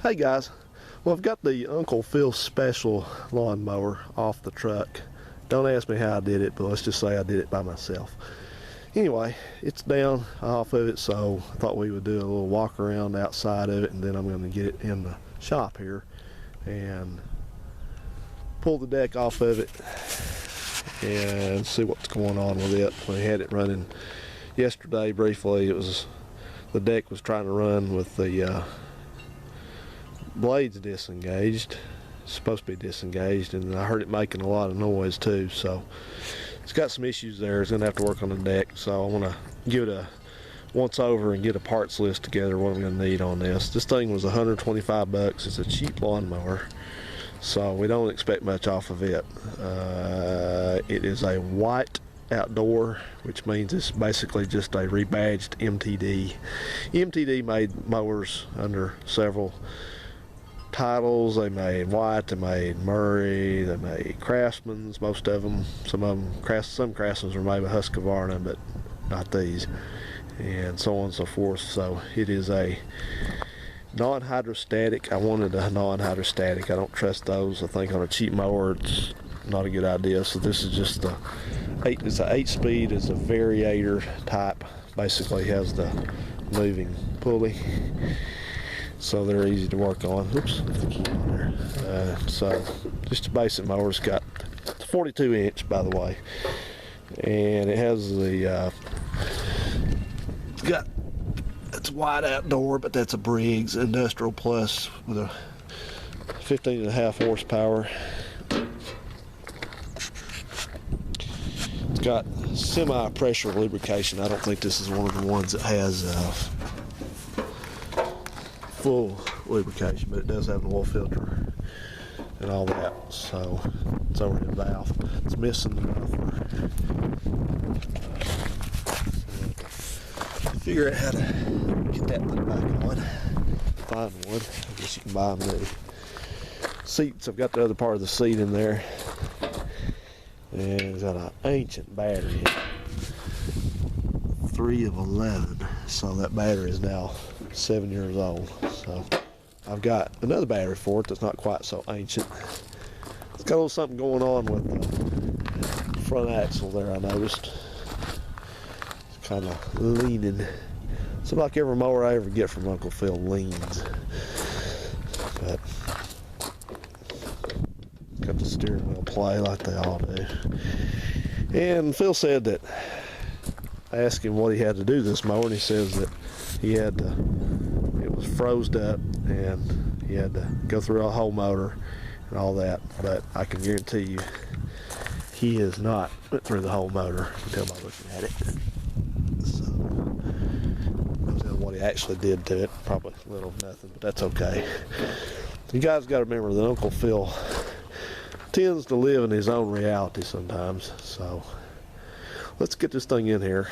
Hey guys, well I've got the Uncle Phil special lawnmower off the truck. Don't ask me how I did it, but let's just say I did it by myself. Anyway, it's down off of it, so I thought we would do a little walk around outside of it, and then I'm going to get it in the shop here and pull the deck off of it and see what's going on with it. We had it running yesterday briefly. The deck was trying to run with the blades disengaged. It's supposed to be disengaged, and I heard it making a lot of noise too, so it's got some issues there. It's gonna have to work on the deck, so I want to give it a once over and get a parts list together what I'm gonna need on this. This thing was 125 bucks. It's a cheap lawnmower, so we don't expect much off of it. It is a white outdoor, which means it's basically just a rebadged MTD. MTD made mowers under several titles. They made White, they made Murray, they made Craftsman's, most of them. Some Craftsman's were made by Husqvarna, but not these, and so on and so forth. So it is a non-hydrostatic. I wanted a non-hydrostatic. I don't trust those. I think on a cheap mower it's not a good idea. So this is just it's an 8-speed. It's a variator type. Basically has the moving pulley, so they're easy to work on. Oops, the key on there. So just a basic mower. It's got 42 inch, by the way, and it has the it's wide outdoor, but that's a Briggs Industrial Plus with a 15.5 horsepower. It's got semi-pressure lubrication. I don't think this is one of the ones that has full lubrication, but it does have an oil filter and all that. So it's over in the valve. It's missing the muffler. Figure out how to get that thing back on. Find one. I guess you can buy them new. Seats, I've got the other part of the seat in there, and it's got an ancient battery, 3 of 11, so that battery is now 7 years old. So I've got another battery for it that's not quite so ancient. It's got a little something going on with the front axle there, I noticed. It's kind of leaning. Seems like every mower I ever get from Uncle Phil leans. But got the steering wheel play like they all do. And Phil said that I asked him what he had to do this mower, and he says that he had to, it was froze up and he had to go through a whole motor and all that. But I can guarantee you he has not went through the whole motor. You can tell by looking at it. So what he actually did to it, probably little nothing, but that's okay. You guys got to remember that Uncle Phil tends to live in his own reality sometimes. So let's get this thing in here.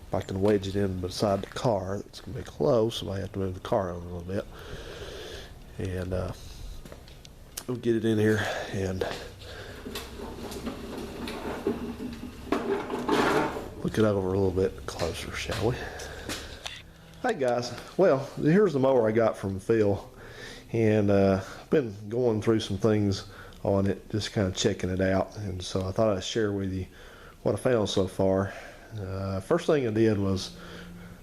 If I can wedge it in beside the car, it's going to be close, so I have to move the car over a little bit. And we'll get it in here and look it over a little bit closer, shall we? Hey guys, well, here's the mower I got from Phil, and I've been going through some things on it, just kind of checking it out, and so I thought I'd share with you what I found so far. First thing I did was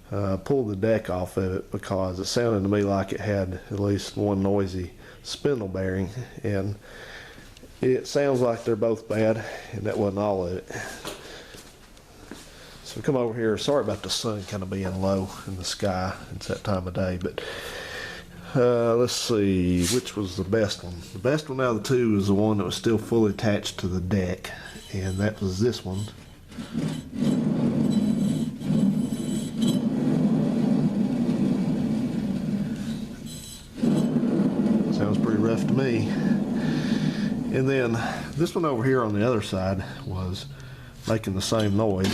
pull the deck off of it, because it sounded to me like it had at least one noisy spindle bearing, and it sounds like they're both bad, and that wasn't all of it. So come over here. Sorry about the sun kind of being low in the sky. It's that time of day, but let's see, which was the best one? The best one out of the two is the one that was still fully attached to the deck, and that was this one. Sounds pretty rough to me. And then this one over here on the other side was making the same noise.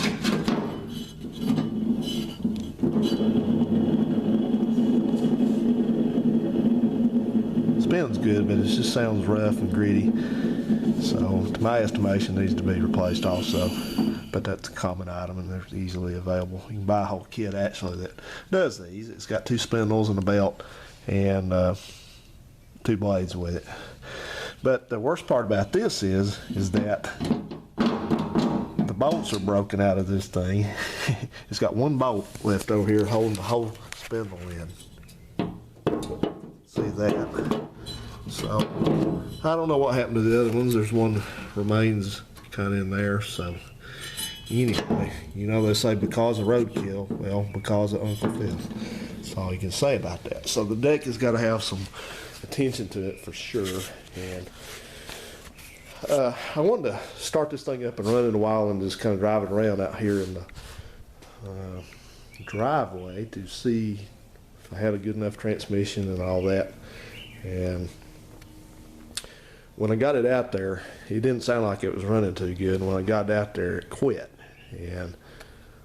Spins good, but it just sounds rough and gritty. So to my estimation, needs to be replaced also. But that's a common item, and they're easily available. You can buy a whole kit actually that does these. It's got 2 spindles and a belt, and 2 blades with it. But the worst part about this is that the bolts are broken out of this thing. It's got 1 bolt left over here holding the whole spindle in. See that? So I don't know what happened to the other ones. There's one remains kind of in there. So anyway, you know they say because of roadkill, well, because of Uncle Phil. That's all you can say about that. So the deck has got to have some attention to it for sure. And I wanted to start this thing up and run it a while and just kind of drive it around out here in the driveway to see if I had a good enough transmission and all that. And when I got it out there, it didn't sound like it was running too good. And when I got out there, it quit. And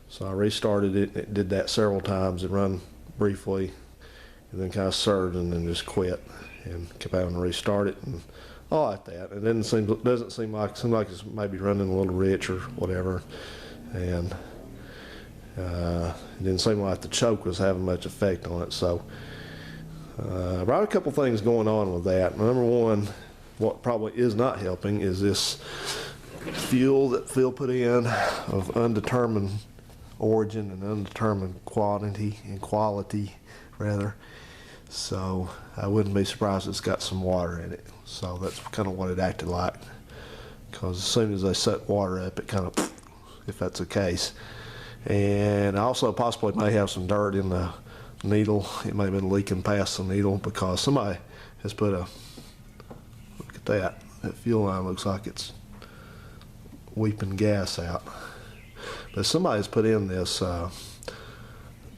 so I restarted it. It did that several times. It run briefly and then kind of surged and then just quit and kept having to restart it and all like that. It doesn't seem like it's maybe running a little rich or whatever. And it didn't seem like the choke was having much effect on it. So I brought a couple things going on with that. Number one, what probably is not helping is this fuel that Phil put in of undetermined origin and undetermined quality rather. So I wouldn't be surprised if it's got some water in it. So that's kind of what it acted like. Because as soon as they set water up, it kind of, if that's the case. And I also possibly may have some dirt in the needle. It may have been leaking past the needle because somebody has put a, look at that. That fuel line looks like it's weeping gas out. But somebody's put in this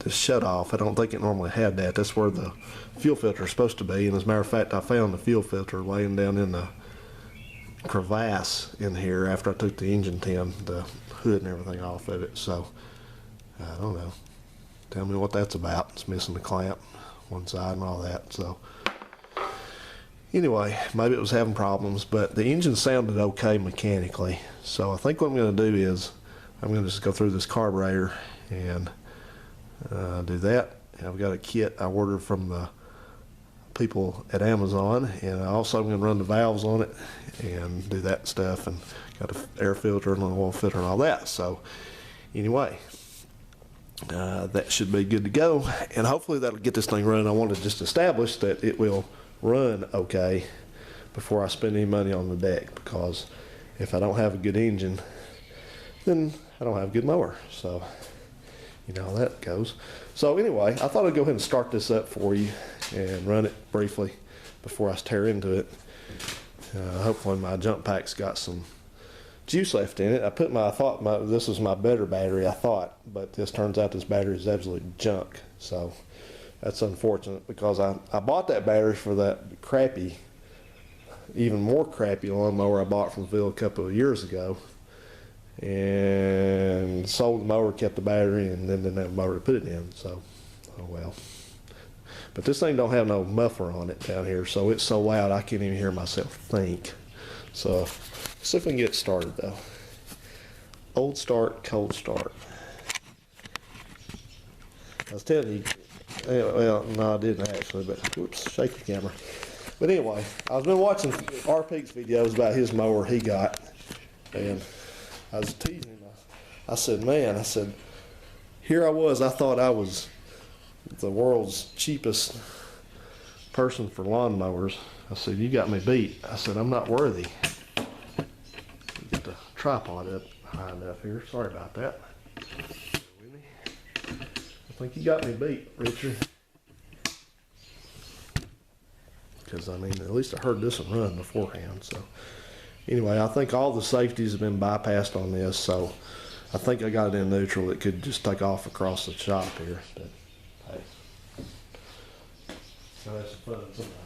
this shut off. I don't think it normally had that. That's where the fuel filter is supposed to be. And as a matter of fact, I found the fuel filter laying down in the crevasse in here after I took the engine tin, the hood and everything off of it. So I don't know. Tell me what that's about. It's missing the clamp one side and all that. So anyway, maybe it was having problems, but the engine sounded okay mechanically. So I think what I'm going to do is I'm going to just go through this carburetor and do that. And I've got a kit I ordered from the people at Amazon, and I also am going to run the valves on it and do that stuff, and got an air filter and an oil filter and all that. So anyway, that should be good to go, and hopefully that'll get this thing running. I want to just establish that it will run okay before I spend any money on the deck, because if I don't have a good engine, then I don't have a good mower. So you know how that goes. So anyway, I thought I'd go ahead and start this up for you and run it briefly before I tear into it. Hopefully my jump pack's got some juice left in it. I thought this was my better battery, I thought, but this turns out this battery is absolute junk. So that's unfortunate, because I bought that battery for that crappy, even more crappy lawnmower I bought from Phil a couple of years ago, and sold the mower, kept the battery, and then didn't have a mower to put it in. So oh well. But this thing don't have no muffler on it down here, so it's so loud I can't even hear myself think. So let's see if we can get started though. Old start, cold start. I was telling you, well, no, I didn't actually, but whoops, shake the camera. But anyway, I've been watching R. Peak's videos about his mower he got, and I was teasing him. I said, man, here I was, I thought I was the world's cheapest person for lawnmowers. I said, you got me beat. I said, I'm not worthy. Get the tripod up high enough here. Sorry about that. I think you got me beat, Richard. Because, I mean, at least I heard this one run beforehand. So, anyway, I think all the safeties have been bypassed on this. So, I think I got it in neutral. It could just take off across the shop here. But, hey, so that's fun sometimes.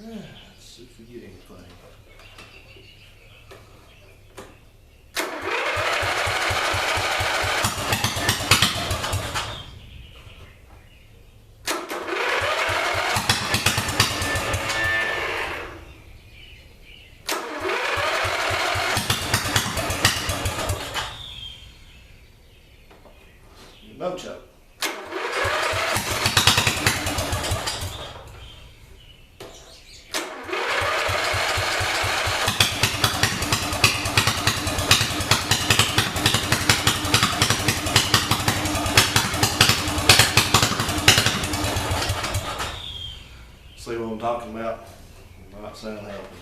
Let's see if we get anything. See what I'm talking about? It might sound healthy.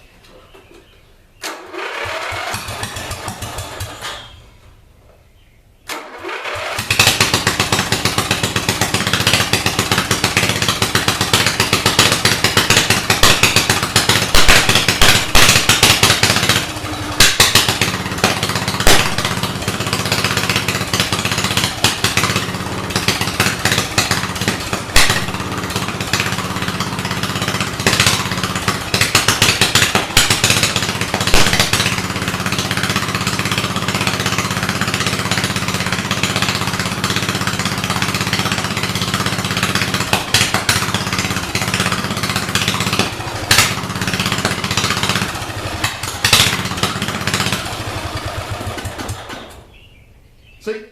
See?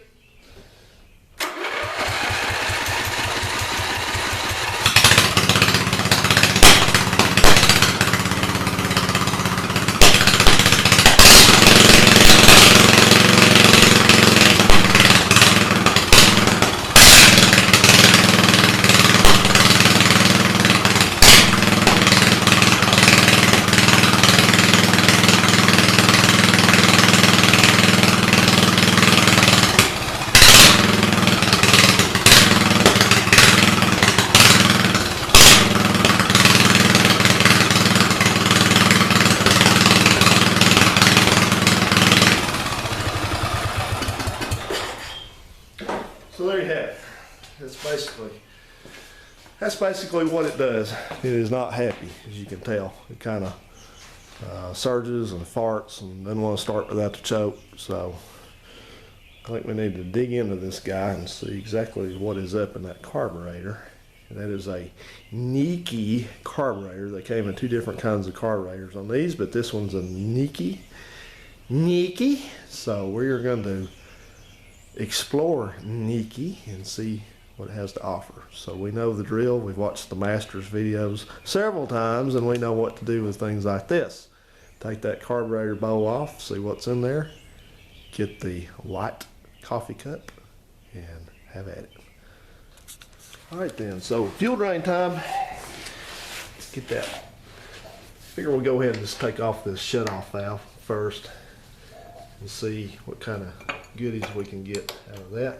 So there you have it. That's basically what it does. It is not happy, as you can tell. It kind of surges and farts and doesn't want to start without the choke. So I think we need to dig into this guy and see exactly what is up in that carburetor. And that is a Nike carburetor. They came in two different kinds of carburetors on these, but this one's a Nike. So we're going to explore Nike and see what it has to offer. So we know the drill. We've watched the Masters videos several times, and we know what to do with things like this. Take that carburetor bowl off, see what's in there, get the white coffee cup, and have at it. All right then, so fuel drain time. Let's get that. Figure we'll go ahead and just take off this shut-off valve first and see what kind of goodies we can get out of that.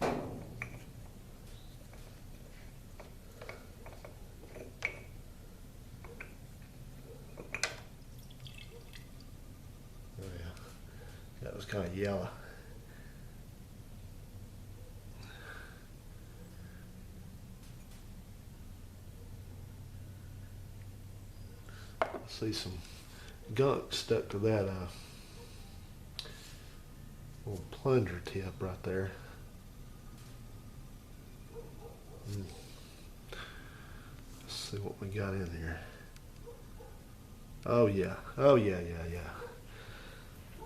Oh yeah, that was kind of yellow. See some gunk stuck to that little plunger tip right there. Let's see what we got in here. Oh yeah, yeah.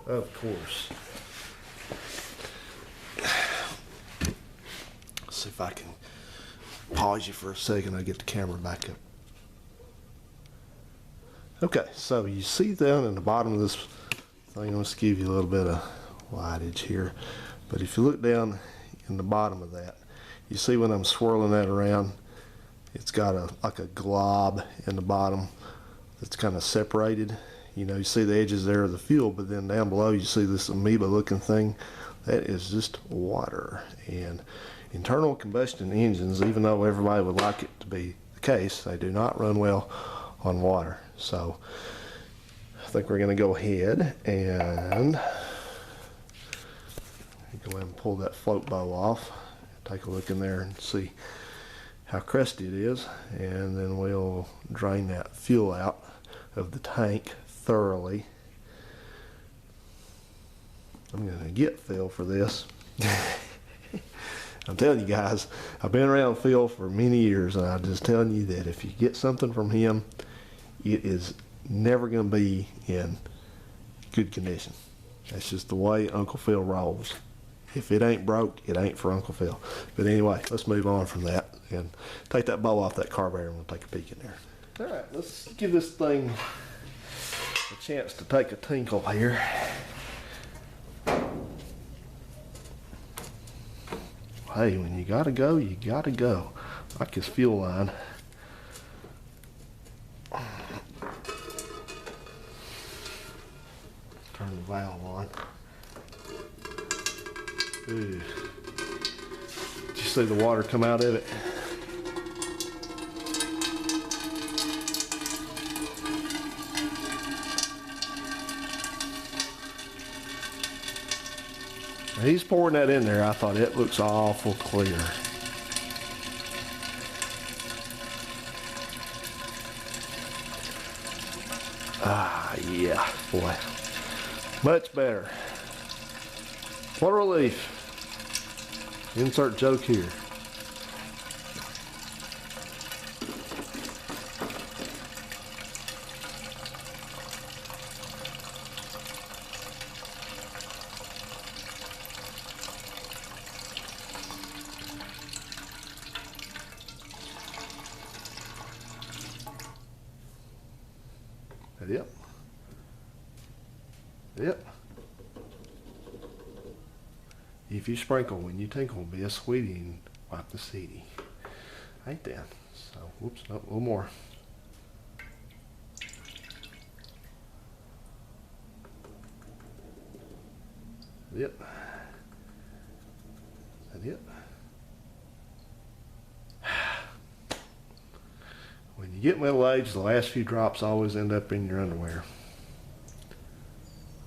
Of course. Let's see if I can pause you for a second. I'll get the camera back up. Okay, so you see down in the bottom of this thing, let's give you a little bit of lightage here, but if you look down in the bottom of that, you see when I'm swirling that around, it's got like a glob in the bottom that's kind of separated. You know, you see the edges there of the fuel, but then down below you see this amoeba looking thing. That is just water. And internal combustion engines, even though everybody would like it to be the case, they do not run well on water. So I think we're going to go ahead and go ahead and pull that float bow off, take a look in there and see how crusty it is, and then we'll drain that fuel out of the tank thoroughly. I'm going to get Phil for this. I'm telling you guys, I've been around Phil for many years, and I'm just telling you that if you get something from him, it is never going to be in good condition. That's just the way Uncle Phil rolls. If it ain't broke, it ain't for Uncle Phil. But anyway, let's move on from that and take that bow off that carburetor, and we'll take a peek in there. All right, let's give this thing a chance to take a tinkle here. Hey, when you gotta go, you gotta go. Like his fuel line. Turn the valve on. Ooh. Did you see the water come out of it? He's pouring that in there. I thought it looks awful clear. Ah, yeah, boy. Much better. What a relief. Insert joke here. Yep. Yep. If you sprinkle when you tinkle, be a sweetie and wipe the seedy. Ain't that? So, whoops, nope, a little more. Yep. That it? When you get middle-aged, the last few drops always end up in your underwear.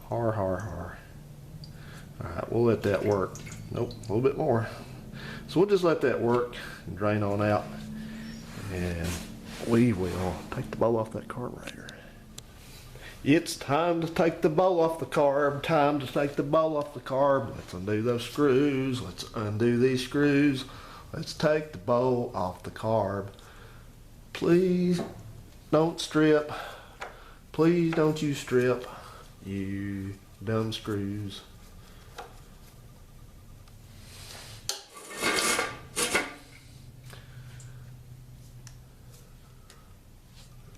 Har, har, har. Alright, we'll let that work. Nope, a little bit more. So we'll just let that work and drain on out. And we will take the bowl off that carburetor. It's time to take the bowl off the carb. Time to take the bowl off the carb. Let's undo those screws. Let's undo these screws. Let's take the bowl off the carb. Please don't strip. Please don't you strip. You dumb screws.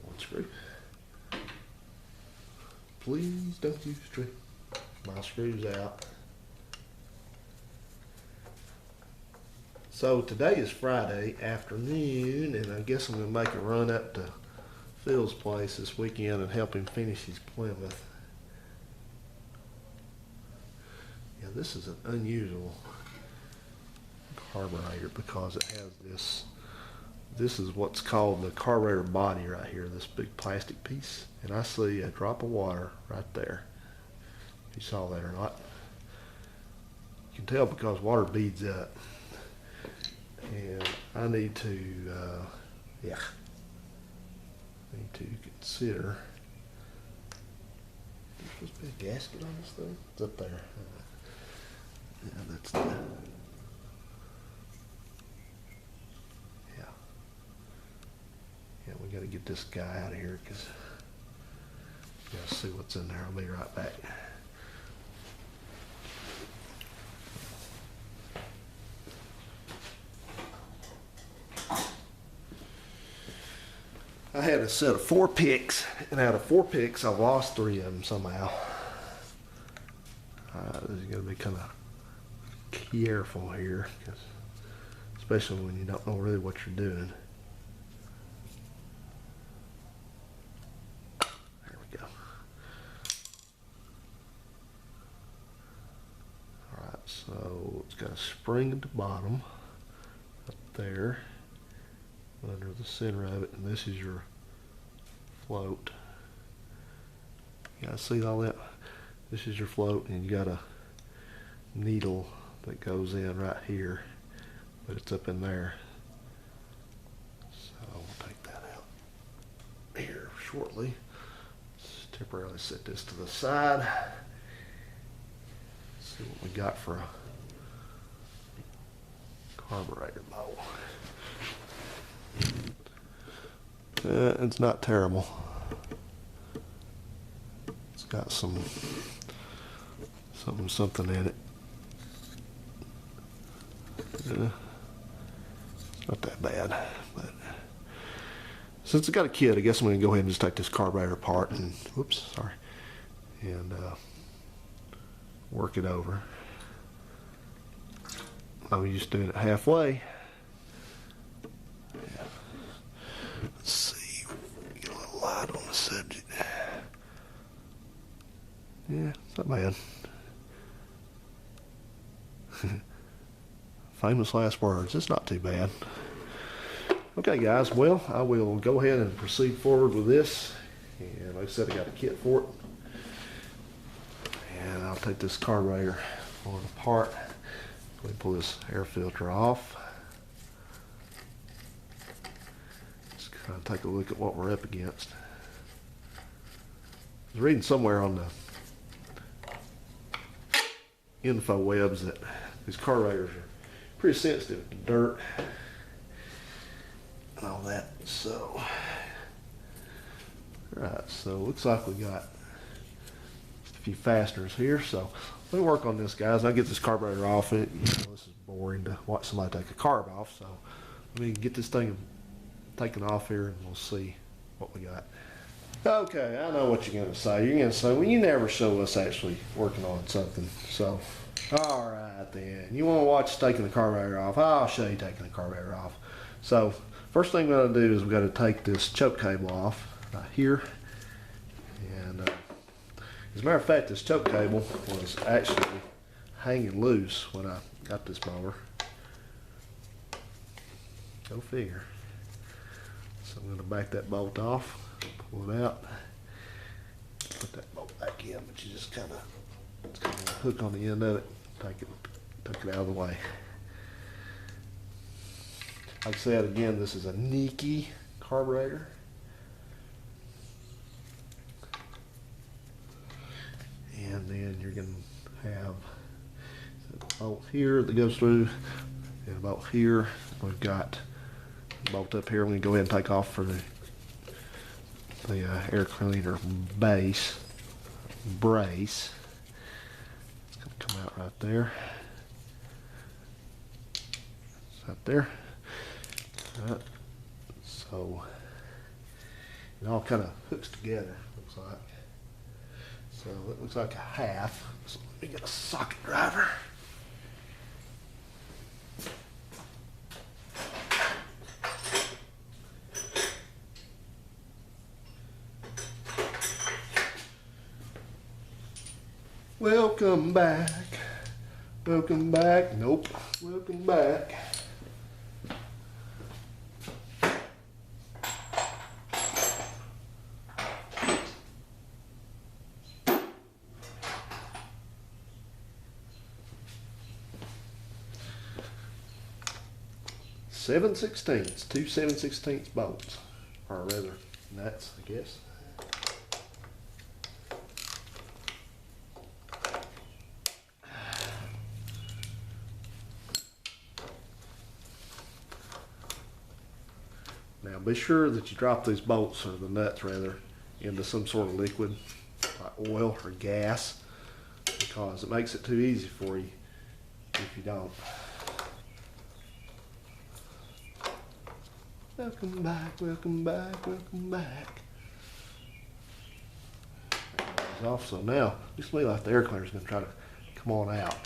One screw. Please don't you strip. My screw's out. So today is Friday afternoon, and I guess I'm going to make a run up to Phil's place this weekend and help him finish his Plymouth. Yeah, this is an unusual carburetor because it has this is what's called the carburetor body right here, this big plastic piece. And I see a drop of water right there. If you saw that or not. You can tell because water beads up. And I need to, need to consider. There's supposed to be a gasket on this thing? It's up there. Yeah, that's the. Yeah. Yeah, we got to get this guy out of here because we got to see what's in there. I'll be right back. I had a set of 4 picks, and out of 4 picks, I lost 3 of them somehow. This is going to be kind of careful here, especially when you don't know really what you're doing. There we go. Alright, so it's got a spring at the bottom, up there. Under the center of it, and this is your float. You guys see all that? This is your float, and you got a needle that goes in right here, but it's up in there. So we'll take that out here shortly. Let's temporarily set this to the side. See what we got for a carburetor bowl. It's not terrible. It's got something in it. It's not that bad, but since it's got a kit, I guess I'm going to go ahead and just take this carburetor apart and and work it over. I'm used to doing it halfway. Let's see, get a little light on the subject. Yeah, it's not bad. Famous last words. It's not too bad. Okay, guys. Well, I will go ahead and proceed forward with this. And like I said, I got a kit for it. And I'll take this carburetor on apart. Go ahead and pull this air filter off. Just kind of take a look at what we're up against. I was reading somewhere on the info webs that these carburetors are pretty sensitive to dirt and all that. So, right, so looks like we got just a few fasteners here. So let me work on this, guys. I'll get this carburetor off it. You know, this is boring to watch somebody take a carb off. So let me get this thing taken off here and we'll see what we got. Okay, I know what you're going to say. You're going to say, well, you never show us actually working on something. So, all right then. You want to watch taking the carburetor off? I'll show you taking the carburetor off. So, first thing we're going to do is we've got to take this choke cable off right here. And as a matter of fact, this choke cable was actually hanging loose when I got this mower. Go figure. So I'm going to back that bolt off. Pull it out, put that bolt back in, but you just kind of, it's kind of a hook on the end of it, take it out of the way. Like I said, again, this is a Nikki carburetor. And then you're going to have a bolt here that goes through, and a bolt here. We've got a bolt up here. I'm going to go ahead and take off for the air cleaner brace. It's going to come out right there. It's right there. Right. So it all kind of hooks together, looks like. So it looks like a half. So let me get a socket driver. Welcome back. Welcome back. Nope. Welcome back. Seven sixteenths, two 7/16 bolts, or rather nuts, I guess. Now be sure that you drop these bolts, or the nuts rather, into some sort of liquid, like oil or gas, because it makes it too easy for you if you don't. Welcome back, welcome back, welcome back. Off, so now it looks to me like the air cleaner is going to try to come on out,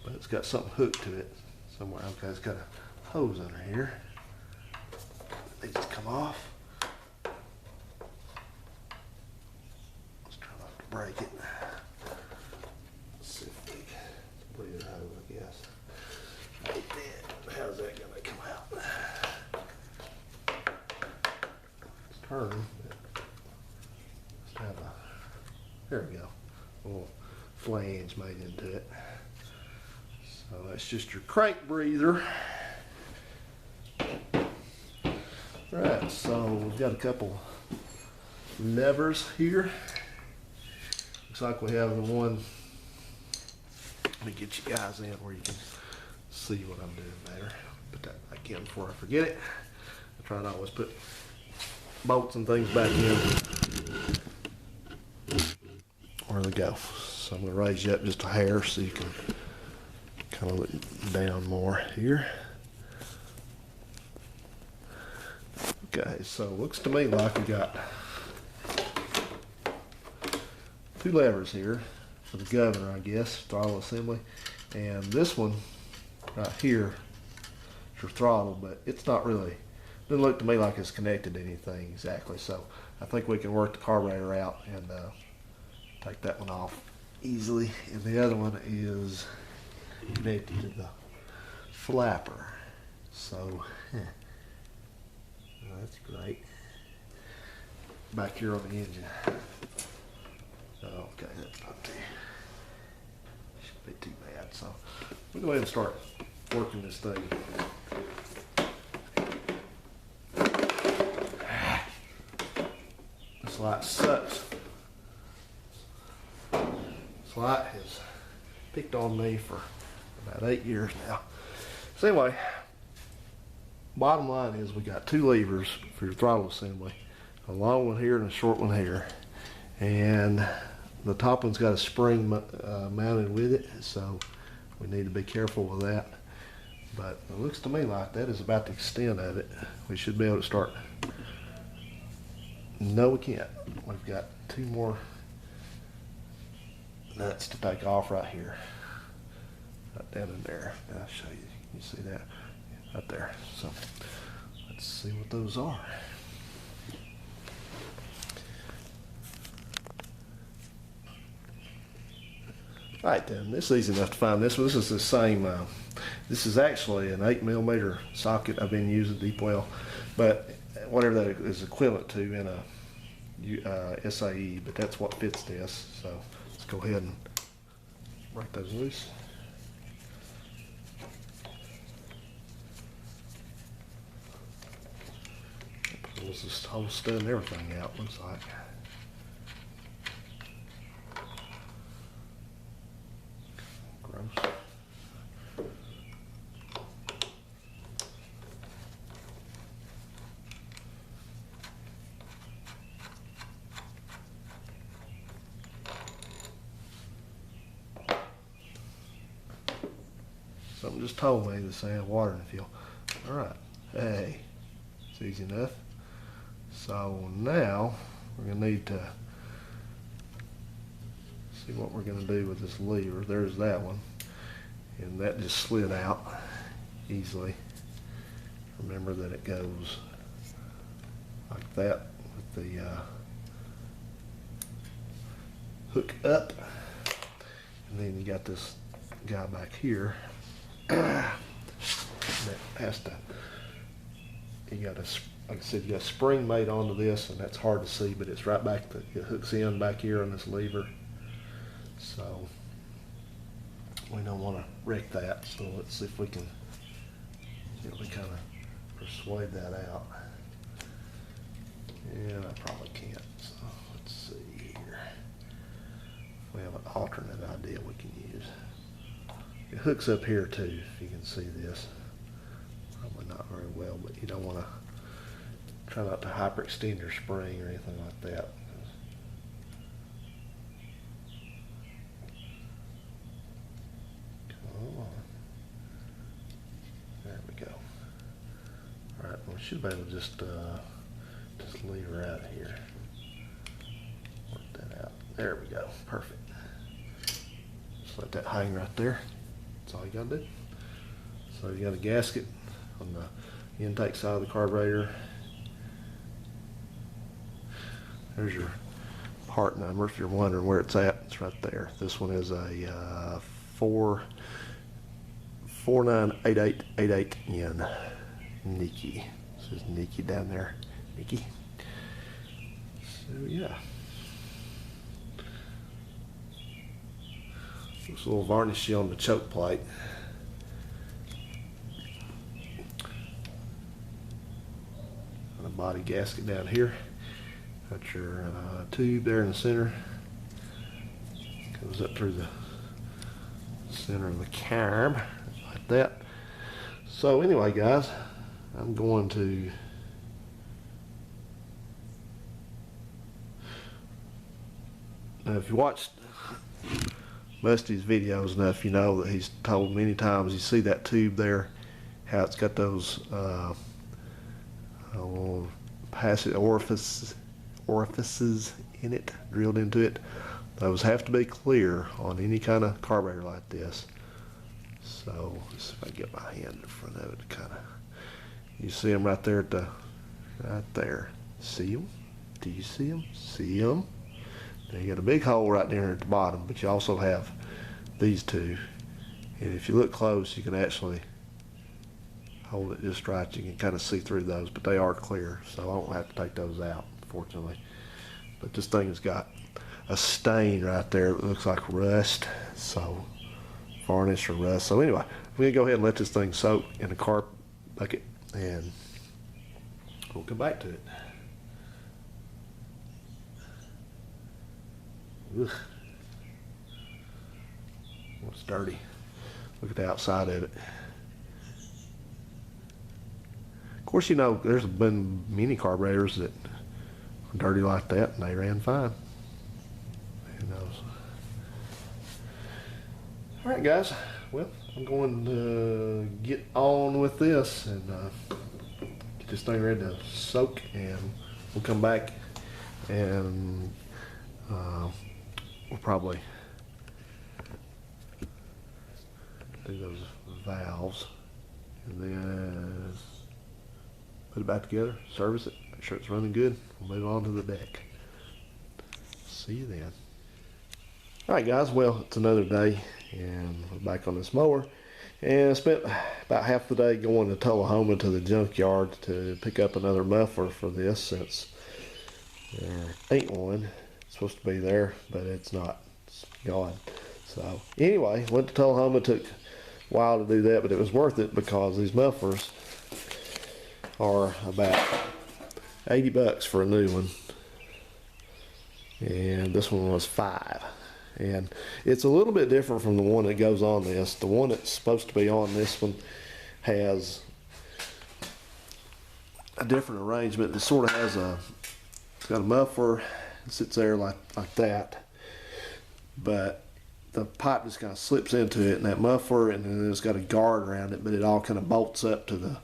but it's got something hooked to it somewhere. Okay, it's got a hose under here. They just come off. Let's try not to break it. Let's see if we can bleed it out, I guess. Like that. How's that going to come out? Let's turn. Let's have a, there we go. A little flange made into it. So that's just your crank breather. Right, so we've got a couple levers here. Looks like we have the one. Let me get you guys in where you can see what I'm doing better. Put that back in before I forget it. I try to always put bolts and things back in where they go. So I'm going to raise you up just a hair so you can kind of look down more here. Okay, so it looks to me like we got two levers here for the governor, I guess, throttle assembly. And this one right here is your throttle, but it's not really, doesn't look to me like it's connected to anything exactly. So I think we can work the carburetor out and take that one off easily. And the other one is connected to the flapper. So that's great. Back here on the engine. Okay, that's not too, shouldn't be too bad. So we'll go ahead and start working this thing. This light sucks. This light has picked on me for about 8 years now. So anyway, bottom line is we got 2 levers for your throttle assembly. A long one here and a short one here. And the top one's got a spring mounted with it, so we need to be careful with that. But it looks to me like that is about the extent of it. We should be able to start. No, we can't. We've got 2 more nuts to take off right here. Right down in there. I'll show you. You see that? Right there. So let's see what those are. Alright then, this is easy enough to find. This is the same, this is actually an 8mm socket I've been using, deep well, but whatever that is equivalent to in a SAE, but that's what fits this. So let's go ahead and break those loose. Pulls this whole stud and everything out, looks like. Gross. Something just told me this ain't water in the field. Alright, hey, it's easy enough. So now we're going to need to see what we're going to do with this lever. There's that one, and that just slid out easily. Remember that it goes like that with the hook up, and then you got this guy back here that has to, you got a, like I said, you got a spring made onto this, and that's hard to see, but it's right back, it hooks in back here on this lever. So we don't want to wreck that, so let's see if we can kind of persuade that out. And I probably can't, so let's see here. We have an alternate idea we can use. It hooks up here too, if you can see this. Probably not very well, but you don't want to, try not to hyperextend your spring or anything like that. Come on. There we go. All right, we should be able to just leave her out of here. Work that out. There we go. Perfect. Just let that hang right there. That's all you gotta do. So you got a gasket on the intake side of the carburetor. There's your part number if you're wondering where it's at. It's right there. This one is a 498888N. Nikki. This is Nikki down there. Nikki. So yeah. This little varnish on the choke plate. And a body gasket down here. Got your tube there in the center. Goes up through the center of the carb, like that. So anyway, guys, I'm going to now, if you watched Musty's videos enough, you know that he's told many times, you see that tube there, how it's got those passage orifices in it, drilled into it. Those have to be clear on any kind of carburetor like this. So let's see if I can get my hand in front of it, kind of. You see them right there right there. See them? Do you see them? See them? Now you got a big hole right there at the bottom, but you also have these two. And if you look close, you can actually hold it just right. You can kind of see through those, but they are clear, so I don't have to take those out, fortunately. But this thing has got a stain right there that looks like rust, so varnish or rust. So anyway, we're gonna go ahead and let this thing soak in a carp bucket, and we'll come back to it. Ugh. Well, it's dirty. Look at the outside of it. Of course, you know, there's been many carburetors that were dirty like that and they ran fine. Who knows? All right, guys. Well, I'm going to get on with this and get this thing ready to soak, and we'll come back and we'll probably do those valves and then put it back together, service it, make sure it's running good. We'll move on to the deck. See you then. All right, guys, well, it's another day and we're back on this mower, and I spent about half the day going to Tullahoma to the junkyard to pick up another muffler for this, since there ain't one. It's supposed to be there, but it's not. It's gone. So anyway, went to Tullahoma. Took a while to do that, but it was worth it because these mufflers are about 80 bucks for a new one, and this one was $5. And it's a little bit different from the one that goes on this. The one that's supposed to be on this one has a different arrangement. It sort of has it's got a muffler that sits there like that, but the pipe just kind of slips into it, and that muffler, and then it's got a guard around it, but it all kind of bolts up to the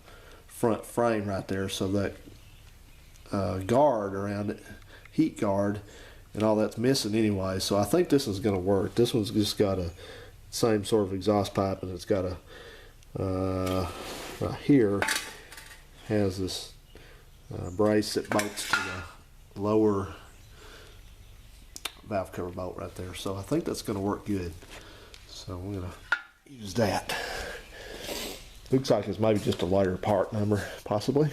front frame right there, so that guard around it, heat guard, and all that's missing anyway. So I think this is going to work. This one's just got a same sort of exhaust pipe, and it's got a right here has this brace that bolts to the lower valve cover bolt right there. So I think that's going to work good. So I'm going to use that. Looks like it's maybe just a later part number, possibly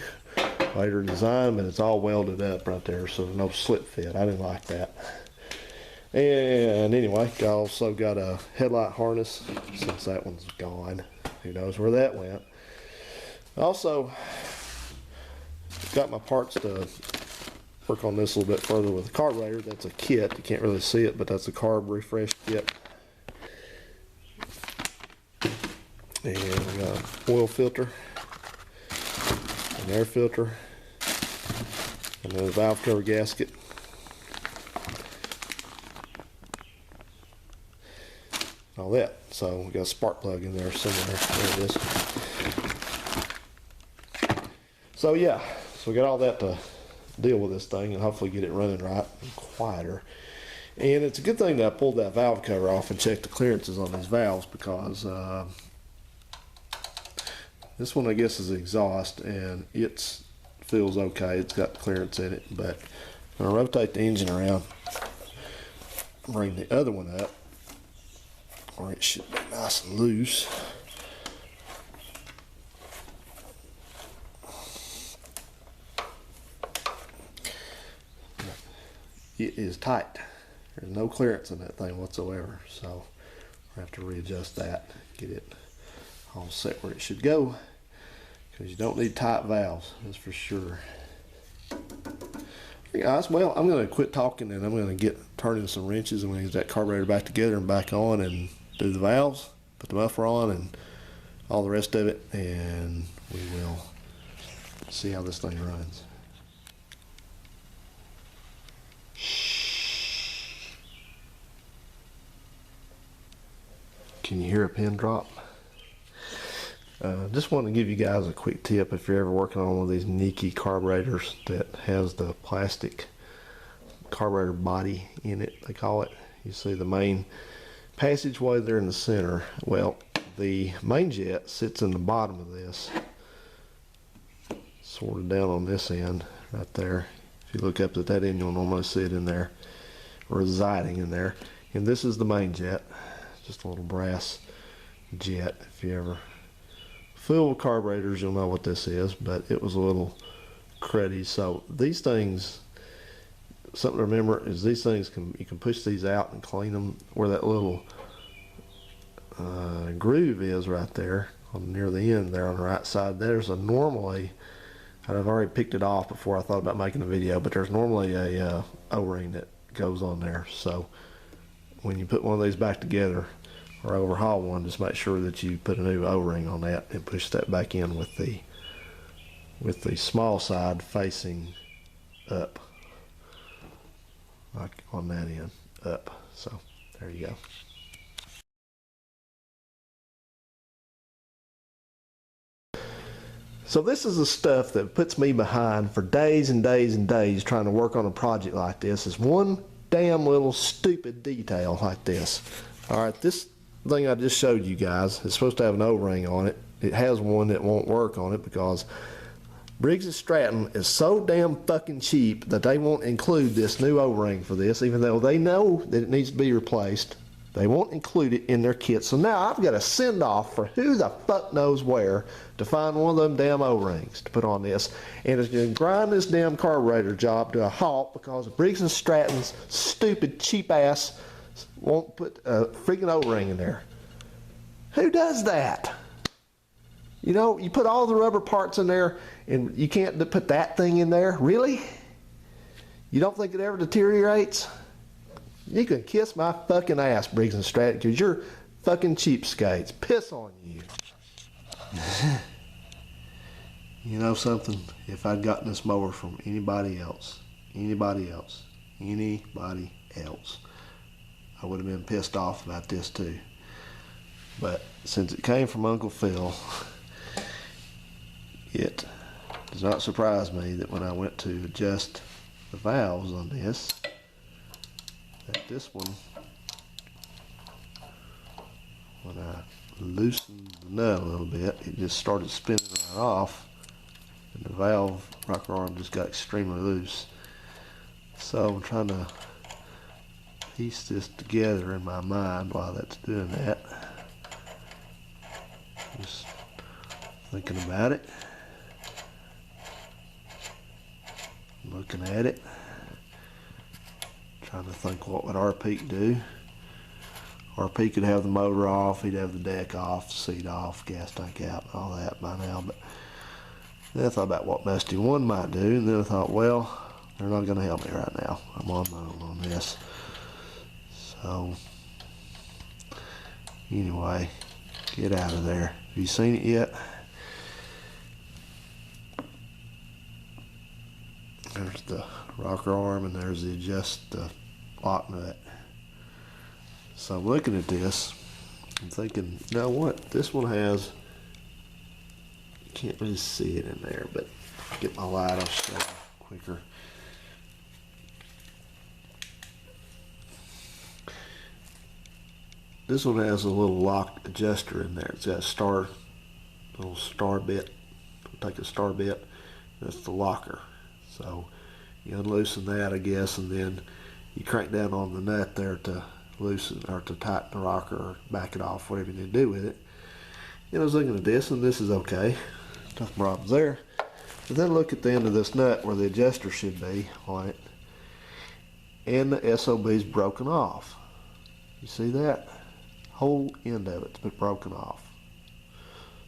later design, but it's all welded up right there, so no slip fit. I didn't like that. And anyway, I also got a headlight harness, since that one's gone. Who knows where that went. Also got my parts to work on this a little bit further with the carburetor. That's a kit. You can't really see it, but that's a carb refresh kit. And we got an oil filter, an air filter, and then a valve cover gasket. All that. So we got a spark plug in there somewhere. There it is. So yeah, so we got all that to deal with this thing and hopefully get it running right and quieter. And it's a good thing that I pulled that valve cover off and checked the clearances on these valves, because this one I guess is exhaust and it feels okay. It's got clearance in it, but I'm gonna rotate the engine around, bring the other one up, or it should be nice and loose. It is tight. There's no clearance in that thing whatsoever, so I have to readjust that, get it all set where it should go, because you don't need tight valves, that's for sure. Hey guys, well, I'm going to quit talking and I'm going to get turning some wrenches, and we're going to get that carburetor back together and back on and do the valves, put the muffler on and all the rest of it, and we will see how this thing runs. Can you hear a pin drop? Just want to give you guys a quick tip if you're ever working on one of these Nikki carburetors that has the plastic carburetor body in it, they call it. You see the main passageway there in the center. Well, The main jet sits in the bottom of this, sort of down on this end right there. If you look up at that end, you'll normally see it in there, residing in there. And this is the main jet, just a little brass jet. If you ever fool with carburetors, you'll know what this is, but it was a little cruddy. So these things, something to remember is these things you can push these out and clean them where that little groove is right there on near the end there on the right side. There's a normally, I've already picked it off before I thought about making a video, but there's normally a O-ring that goes on there. So when you put one of these back together or overhaul one, just make sure that you put a new O-ring on that and push that back in with the small side facing up, like on that end, up. So there you go. So this is the stuff that puts me behind for days and days and days trying to work on a project like this, is one damn little stupid detail like this. Alright, this thing I just showed you guys is supposed to have an O-ring on it. It has one that won't work on it because Briggs & Stratton is so damn fucking cheap that they won't include this new O-ring for this, even though they know that it needs to be replaced. They won't include it in their kit. So now I've got a send-off for who the fuck knows where to find one of them damn O-rings to put on this. And it's going to grind this damn carburetor job to a halt because Briggs & Stratton's stupid cheap ass won't put a freaking O-ring in there. Who does that? You know, you put all the rubber parts in there and you can't put that thing in there? Really? You don't think it ever deteriorates? You can kiss my fucking ass, Briggs & Stratton, because you're fucking cheapskates. Piss on you. You know something? If I'd gotten this mower from anybody else, I would have been pissed off about this too. But since it came from Uncle Phil, it does not surprise me that when I went to adjust the valves on this, that this one, when I loosened the nut a little bit, it just started spinning right off, and the valve rocker arm just got extremely loose. So I'm trying to piece this together in my mind while that's doing that. Just thinking about it, looking at it, trying to think what would RP do. RP could have the motor off, he'd have the deck off, the seat off, gas tank out, and all that by now. But then I thought about what Musty One might do, and then I thought, well, they're not going to help me right now. I'm on my own on this. So, anyway, get out of there. Have you seen it yet? There's the rocker arm and there's the lock nut. So I'm looking at this, I'm thinking, you know what? This one has, you can't really see it in there, but get my light, I'll show you quicker. This one has a little lock adjuster in there. It's got a little star bit. Take a star bit. That's the locker. So you unloosen that, I guess, and then you crank down on the nut there to loosen or to tighten the rocker or back it off, whatever you need to do with it. And I was looking at this, and this is okay. Nothing problems there. But then look at the end of this nut where the adjuster should be on it, and the SOB's broken off. You see that? Whole end of it's been broken off.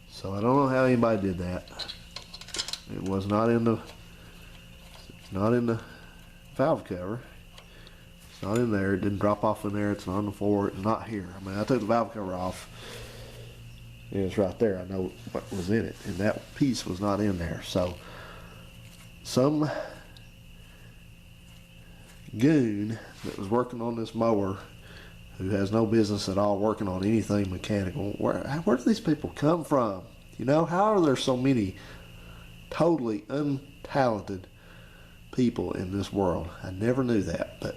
So I don't know how anybody did that. It was not in the valve cover. It's not in there. It didn't drop off in there. It's not on the floor. It's not here. I mean, I took the valve cover off, and it's right there. I know what was in it, and that piece was not in there. So some goon that was working on this mower, who has no business at all working on anything mechanical. Where do these people come from? You know, how are there so many totally untalented people in this world. I never knew that. But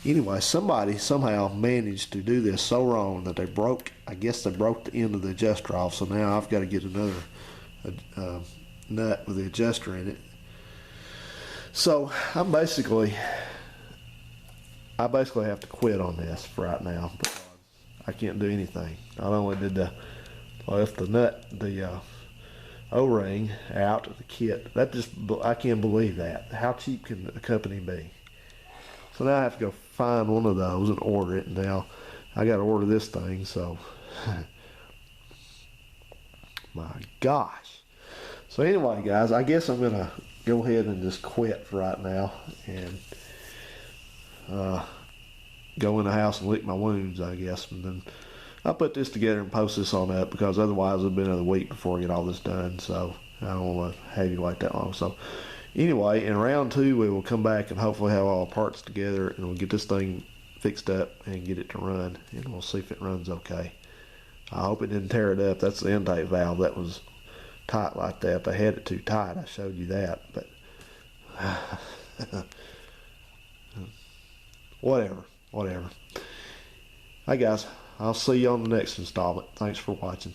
anyway, somebody somehow managed to do this so wrong that I guess they broke the end of the adjuster off. So now I've got to get another nut with the adjuster in it. So I basically have to quit on this for right now because I can't do anything. Not only did left the O-ring out of the kit. I can't believe that. How cheap can a company be? So now I have to go find one of those and order it. And now I got to order this thing. So my gosh. So anyway, guys, I guess I'm gonna go ahead and just quit for right now and go in the house and lick my wounds, I guess, and then I'll put this together and post this on up because otherwise it'll be another week before I get all this done. So I don't want to have you wait that long. So anyway, in round 2 we will come back and hopefully have all the parts together and we'll get this thing fixed up and get it to run, and we'll see if it runs okay. I hope it didn't tear it up. That's the intake valve that was tight like that. They had it too tight. I showed you that, but whatever. Hey guys, I'll see you on the next installment. Thanks for watching.